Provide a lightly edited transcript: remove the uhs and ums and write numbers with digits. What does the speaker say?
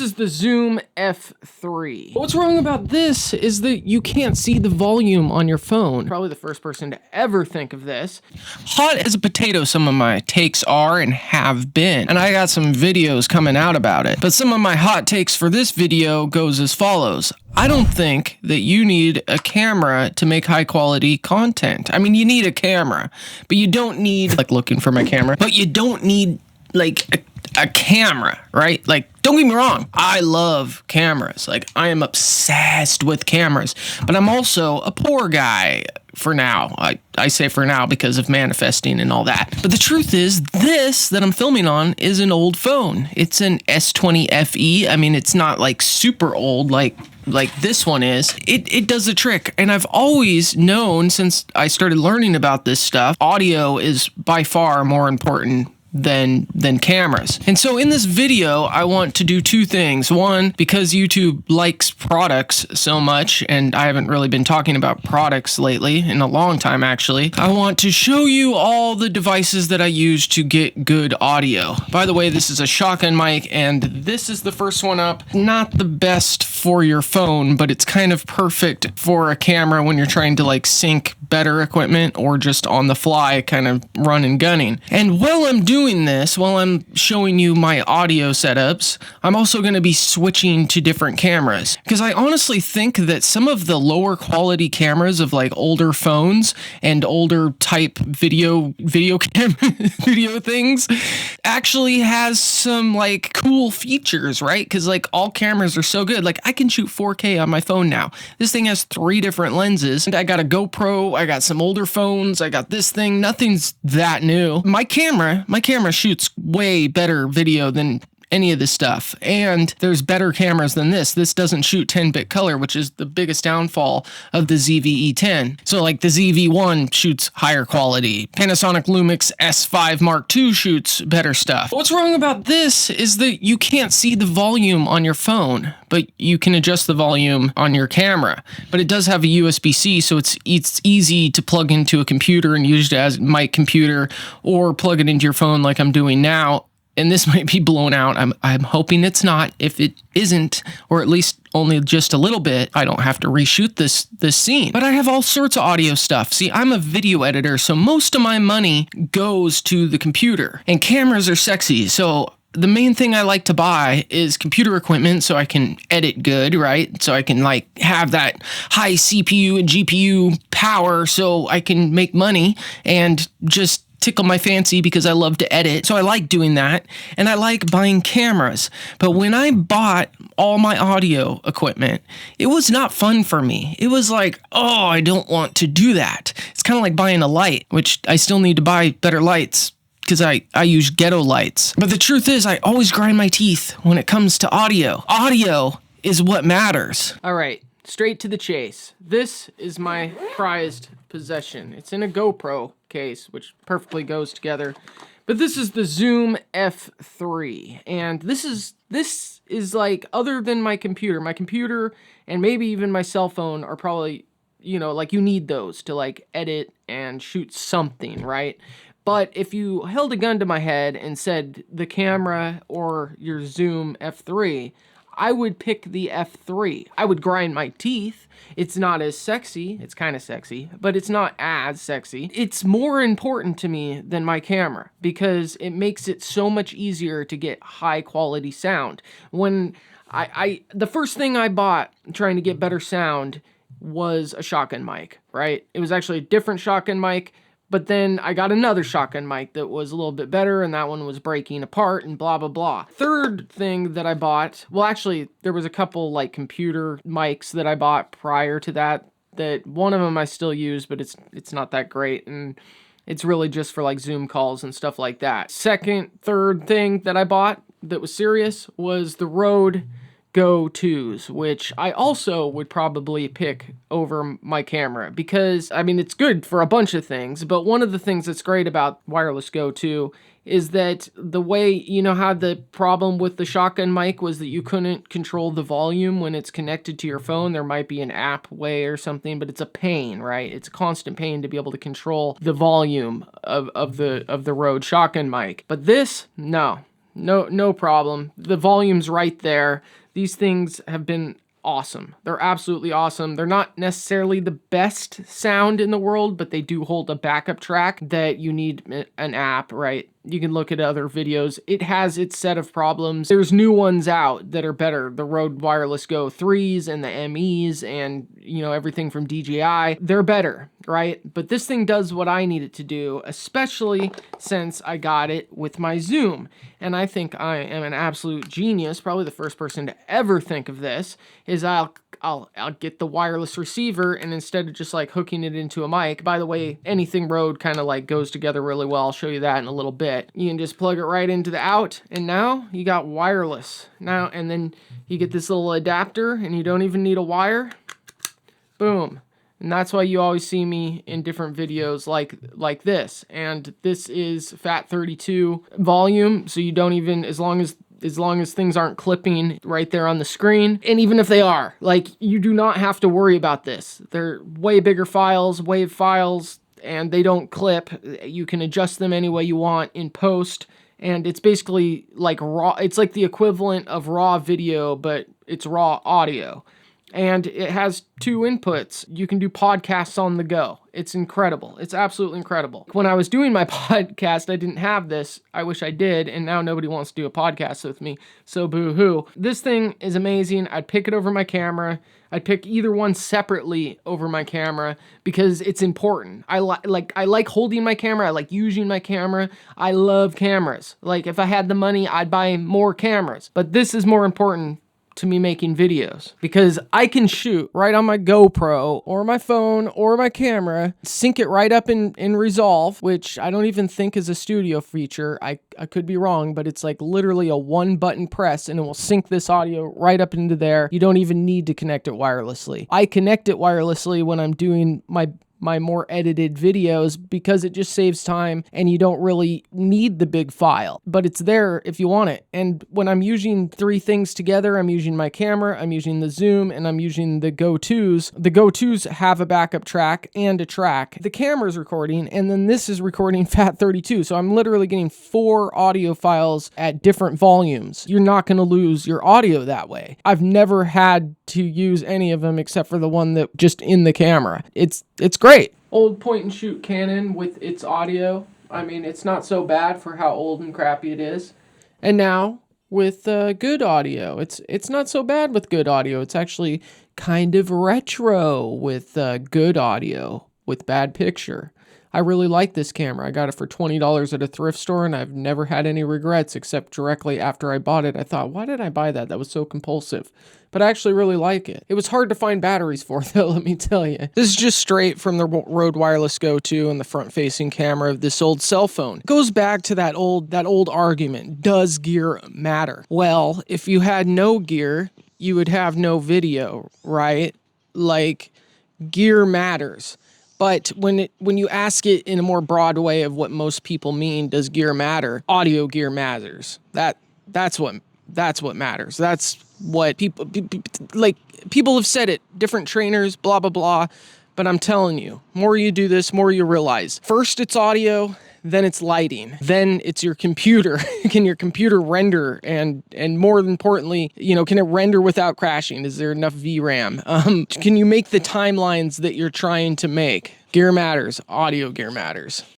This is the Zoom F3. What's wrong about this is that you can't see the volume on your phone. Probably the first person to ever think of this. Hot as a potato some of my takes are and have been, and I got some videos coming out about it. But some of my hot takes for this video goes as follows. I don't think that you need a camera to make high quality content. I mean, you need a camera, but you don't need, like looking for my camera, but you don't need like a camera, right? Like, don't get me wrong, I love cameras. Like, I am obsessed with cameras, but I'm also a poor guy for now. I say for now because of manifesting and all that. But the truth is, this that I'm filming on is an old phone. It's an S20 FE. I mean, it's not like super old like this one is. It does the trick. And I've always known since I started learning about this stuff, audio is by far more important than cameras. And so in this video, I want to do two things. One, because YouTube likes products so much, and I haven't really been talking about products lately, in a long time actually, I want to show you all the devices that I use to get good audio. By the way, this is a shotgun mic, and this is the first one up. Not the best for your phone, but it's kind of perfect for a camera when you're trying to like sync better equipment or just on the fly kind of run and gunning. And while I'm doing this, while I'm showing you my audio setups, I'm also going to be switching to different cameras, because I honestly think that some of the lower quality cameras of like older phones and older type video camera video things actually has some like cool features, right? Because like all cameras are so good. Like I can shoot 4K on my phone now. This thing has 3 different lenses, and I got a GoPro, I got some older phones, I got this thing. Nothing's that new. My camera shoots way better video than any of this stuff, and there's better cameras than this. This doesn't shoot 10-bit color, which is the biggest downfall of the ZV-E10. So like the ZV-1 shoots higher quality. Panasonic Lumix S5 Mark II shoots better stuff. What's wrong about this is that you can't see the volume on your phone, but you can adjust the volume on your camera. But it does have a USB-C, so it's easy to plug into a computer and use it as my computer, or plug it into your phone like I'm doing now. And this might be blown out. I'm hoping it's not. If it isn't, or at least only just a little bit, I don't have to reshoot this scene. But I have all sorts of audio stuff. See, I'm a video editor, so most of my money goes to the computer. And cameras are sexy, so the main thing I like to buy is computer equipment so I can edit good, right? So I can like have that high CPU and GPU power so I can make money and just tickle my fancy because I love to edit. So I like doing that, and I like buying cameras. But when I bought all my audio equipment, it was not fun for me. It was like, oh, I don't want to do that. It's kind of like buying a light, which I still need to buy better lights because I use ghetto lights. But the truth is, I always grind my teeth when it comes to audio. Audio is what matters. All right, straight to the chase. This is my prized possession. It's in a GoPro case, which perfectly goes together. But this is the Zoom F3, and this is like, other than my computer and maybe even my cell phone are probably, you know, like you need those to like edit and shoot something, right? But if you held a gun to my head and said the camera or your Zoom F3, I would pick the F3. I would grind my teeth. It's not as sexy. It's kind of sexy, but it's not as sexy. It's more important to me than my camera because it makes it so much easier to get high quality sound. When the first thing I bought trying to get better sound was a shotgun mic, right? It was actually a different shotgun mic. But then I got another shotgun mic that was a little bit better, and that one was breaking apart and blah, blah, blah. Third thing that I bought, well, actually, there was a couple like computer mics that I bought prior to that one of them I still use, but it's not that great, and it's really just for like Zoom calls and stuff like that. Third thing that I bought that was serious was the Rode Go 2s, which I also would probably pick over my camera because, I mean, it's good for a bunch of things, but one of the things that's great about wireless Go 2 is that the way, you know how the problem with the shotgun mic was that you couldn't control the volume when it's connected to your phone? There might be an app way or something, but it's a pain, right? It's a constant pain to be able to control the volume of the Rode shotgun mic. But this, no. no problem. The volume's right there. These things have been awesome. They're absolutely awesome. They're not necessarily the best sound in the world, but they do hold a backup track that you need an app, right? You can look at other videos. It has its set of problems. There's new ones out that are better. The Rode Wireless Go 3s and the MEs and, you know, everything from DJI. They're better, right? But this thing does what I need it to do, especially since I got it with my Zoom. And I think I am an absolute genius, probably the first person to ever think of this, is I'll get the wireless receiver, and instead of just like hooking it into a mic, by the way, anything Rode kind of like goes together really well. I'll show you that in a little bit. You can just plug it right into the out, and now you got wireless. Now, and then you get this little adapter, and you don't even need a wire. Boom. And that's why you always see me in different videos like this. And this is FAT32 volume, so you don't even, as long as things aren't clipping right there on the screen. And even if they are, like, you do not have to worry about this. They're way bigger files, WAV files, and they don't clip. You can adjust them any way you want in post. And it's basically like raw, it's like the equivalent of raw video, but it's raw audio. And it has 2 inputs. You can do podcasts on the go. It's incredible. It's absolutely incredible. When I was doing my podcast, I didn't have this. I wish I did, and now nobody wants to do a podcast with me, so boo-hoo. This thing is amazing. I'd pick it over my camera. I'd pick either one separately over my camera because it's important. I like holding my camera. I like using my camera. I love cameras. Like, if I had the money, I'd buy more cameras. But this is more important to me making videos because I can shoot right on my GoPro or my phone or my camera, sync it right up in Resolve, which I don't even think is a studio feature. I could be wrong, but it's like literally a 1-button press and it will sync this audio right up into there. You don't even need to connect it wirelessly. I connect it wirelessly when I'm doing my more edited videos because it just saves time and you don't really need the big file, but it's there if you want it. And when I'm using 3 things together, I'm using my camera, I'm using the Zoom, and I'm using the Go 2s. The Go 2s have a backup track and a track. The camera's recording, and then this is recording FAT32. So I'm literally getting 4 audio files at different volumes. You're not going to lose your audio that way. I've never had to use any of them except for the one that just in the camera. It's great. Old point and shoot Canon with its audio. I mean, it's not so bad for how old and crappy it is. And now with good audio, it's not so bad with good audio. It's actually kind of retro with good audio with bad picture. I really like this camera. I got it for $20 at a thrift store, and I've never had any regrets except directly after I bought it. I thought, why did I buy that? That was so compulsive. But I actually really like it. It was hard to find batteries for, though, let me tell you. This is just straight from the Rode Wireless Go 2 and the front-facing camera of this old cell phone. It goes back to that old argument. Does gear matter? Well, if you had no gear, you would have no video, right? Like, gear matters. But when you ask it in a more broad way of what most people mean, does gear matter? Audio gear matters. That's what matters. That's what people have said it. Different trainers, blah blah blah. But I'm telling you, more you do this, more you realize. First it's audio, then it's lighting, then it's your computer. Can your computer render? And more importantly, can it render without crashing? Is there enough VRAM? Can you make the timelines that you're trying to make? Gear matters. Audio gear matters.